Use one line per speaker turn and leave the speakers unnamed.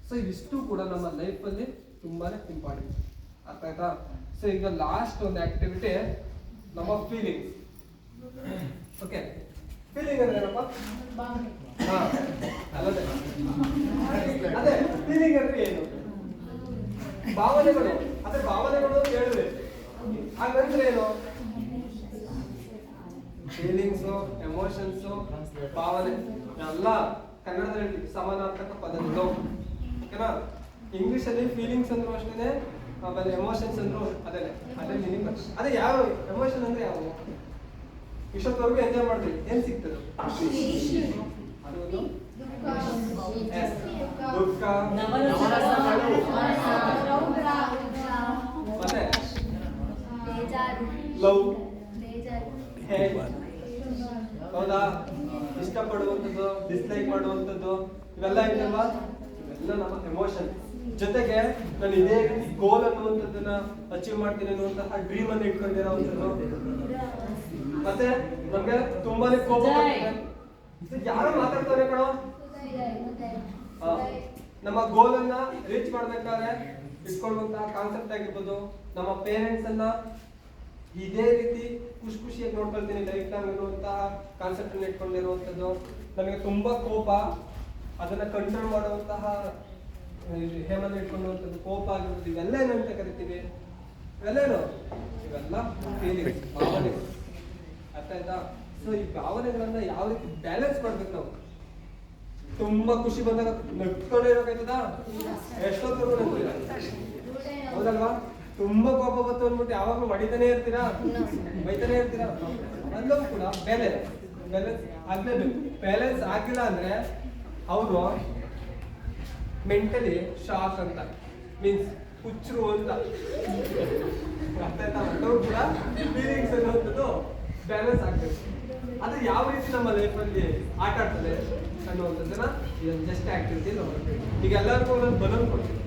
So ಇವಿಷ್ಟು ಕೂಡ ನಮ್ಮ ಲೈಫಲ್ಲಿ ತುಂಬಾನೇ ಇಂಪಾರ್ಟೆಂಟ್. ಅರ್ಥ ಆಯ್ತಾ? ಸೊ ಈಗ ಲಾಸ್ಟ್ ಒಂದು ಆಕ್ಟಿವಿಟಿ ನಮ್ಮ ಫೀಲಿಂಗ್ಸ್. ಓಕೆ, ಫೀಲಿಂಗ್ ಅಂದ್ರೆ ಏನಪ್ಪ? ಅದೇ ಫೀಲಿಂಗ್ ಅಂದ್ರೆ ಏನು? ಭಾವನೆಗಳು. ಅದೇ ಭಾವನೆಗಳು ಅಂತ ಹೇಳಿದ್ರೆ ಹಾಗಂದ್ರೆ ಏನು? ಫೀಲಿಂಗ್ಸು, ಎಮೋಷನ್ಸು, ಭಾವನೆ ಎಲ್ಲ ಕನ್ನಡದಲ್ಲಿ ಸಮಾನಾರ್ಥಕ ಪದಗಳು. ಓಕೆನಾ? ಇಂಗ್ಲಿಷ್ ಅಲ್ಲಿ ಫೀಲಿಂಗ್ಸ್ ಅಂದ್ರೂ ಅಷ್ಟೇ, ಆಮೇಲೆ ಎಮೋಷನ್ಸ್ ಅಂದ್ರು ಅದೇ ಮೀನಿಂಗ್. ಅದೇ ಯಾವ ಎಮೋಷನ್ ಅಂದ್ರೆ ಯಾವ? ಇಷ್ಟೊತ್ತವರೆಗೂ ಎಂಜಾಯ್ ಮಾಡಿದ್ರಿ, ಏನ್ ಸಿಗ್ತದೆ? ಅದು ಒಂದು ದುಃಖ, ಮತ್ತೆ ಲವ್, ಹೌದಾ? ಇಷ್ಟಪಡುವಂಥದ್ದು, ಡಿಸ್ಲೈಕ್ ಮಾಡುವಂಥದ್ದು, ಇವೆಲ್ಲ ಇದೆಯಲ್ವಾ? ಇವೆಲ್ಲ ನಮ್ಮ ಎಮೋಷನ್. ಜೊತೆಗೆ ನಾನು ಇದೇ ರೀತಿ ಗೋಲ್ ಅನ್ನುವಂಥದ್ದನ್ನ ಅಚೀವ್ ಮಾಡ್ತೀನಿ ಅನ್ನುವಂತಹ ಡ್ರೀಮ್ ಅನ್ನು ಇಟ್ಕೊಂಡಿರೋವಂಥದ್ದು. ಮತ್ತೆ ನಮ್ಗೆ ತುಂಬಾನೇ ಕೋಪ ಬರುತ್ತೆ. ಯಾರು ಮಾತಾಡ್ತಾರೆ ಕಣೋ? ನಮ್ಮ ಗೋಲ್ ಅನ್ನ ರೀಚ್ ಮಾಡ್ಬೇಕಾದ್ರೆ ಇಟ್ಕೊಳ್ಳುವಂತಹ ಕಾನ್ಸೆಪ್ಟ್ ಆಗಿರ್ಬೋದು. ನಮ್ಮ ಪೇರೆಂಟ್ಸ್ ಅನ್ನ ಇದೇ ರೀತಿ ಖುಷಿಯಾಗಿ ನೋಡ್ಕೊಳ್ತೀನಿ ಲೈಫ್ ಲಾಂಗ್ ಅನ್ನುವಂತಹ ಕಾನ್ಸೆಪ್ಟ್ ಅನ್ನು ಇಟ್ಕೊಂಡಿರುವಂಥದ್ದು. ನಮಗೆ ತುಂಬಾ ಕೋಪ, ಅದನ್ನ ಕಂಟ್ರೋಲ್ ಮಾಡುವಂತಹ ಹೇಮನ್ನು ಇಟ್ಕೊಳ್ಳುವಂಥದ್ದು, ಕೋಪ ಆಗಿರ್ಬೋದು. ಇವೆಲ್ಲ ಏನಂತ ಕರಿತೀವಿ? ಇವೆಲ್ಲ ಫೀಲಿಂಗ್ಸ್, ಭಾವನೆಗಳು. ಅರ್ಥ ಆಯ್ತಾ? ಸೊ ಈ ಭಾವನೆಗಳನ್ನ ಯಾವ ರೀತಿ ಬ್ಯಾಲೆನ್ಸ್ ಮಾಡ್ಬೇಕು ನಾವು? ತುಂಬಾ ಖುಷಿ ಬಂದಾಗ ನಗ್ಕೊಂಡೇ ಇರೋಕಾಯ್ತದ? ಎಷ್ಟೊತ್ತವರೆಗೂ ನಗ್ತೀರಾ? ಹೌದಲ್ವಾ? ತುಂಬಾ ಕೋಪ ಬಂತು ಅಂದ್ಬಿಟ್ಟು ಯಾವಾಗಲೂ ಹೊಡಿತಾನೆ ಇರ್ತೀರಾ, ಬೈತಾನೆ ಇರ್ತೀರಾ? ಅಲ್ಲೂ ಕೂಡ ಬ್ಯಾಲೆನ್ಸ್ ಆಗ್ಲೇಬೇಕು. ಬ್ಯಾಲೆನ್ಸ್ ಆಗಿಲ್ಲ ಅಂದ್ರೆ ಅವರು ಮೆಂಟಲಿ ಶಾಕ್ ಅಂತ, ಮೀನ್ಸ್ ಹುಚ್ಚರು ಅಂತ. ಅರ್ಥ ಆಯ್ತಾ? ಎಲ್ಲರೂ ಕೂಡ ಫೀಲಿಂಗ್ಸ್ ಅನ್ನುವಂಥದ್ದು ಬ್ಯಾಲೆನ್ಸ್ ಆಗ್ಬೇಕು. ಅದು ಯಾವ ರೀತಿ ನಮ್ಮ ಲೈಫಲ್ಲಿ ಆಟ ಆಡ್ತದೆ ಅನ್ನುವಂಥದ್ದನ್ನ ಇದೊಂದು ಜಸ್ಟ್ ಆಕ್ಟಿವಿಟಿ. ಈಗ ಎಲ್ಲರಿಗೂ ಒಂದೊಂದು ಬಲೂನ್ ಕೊಡ್ತೀವಿ.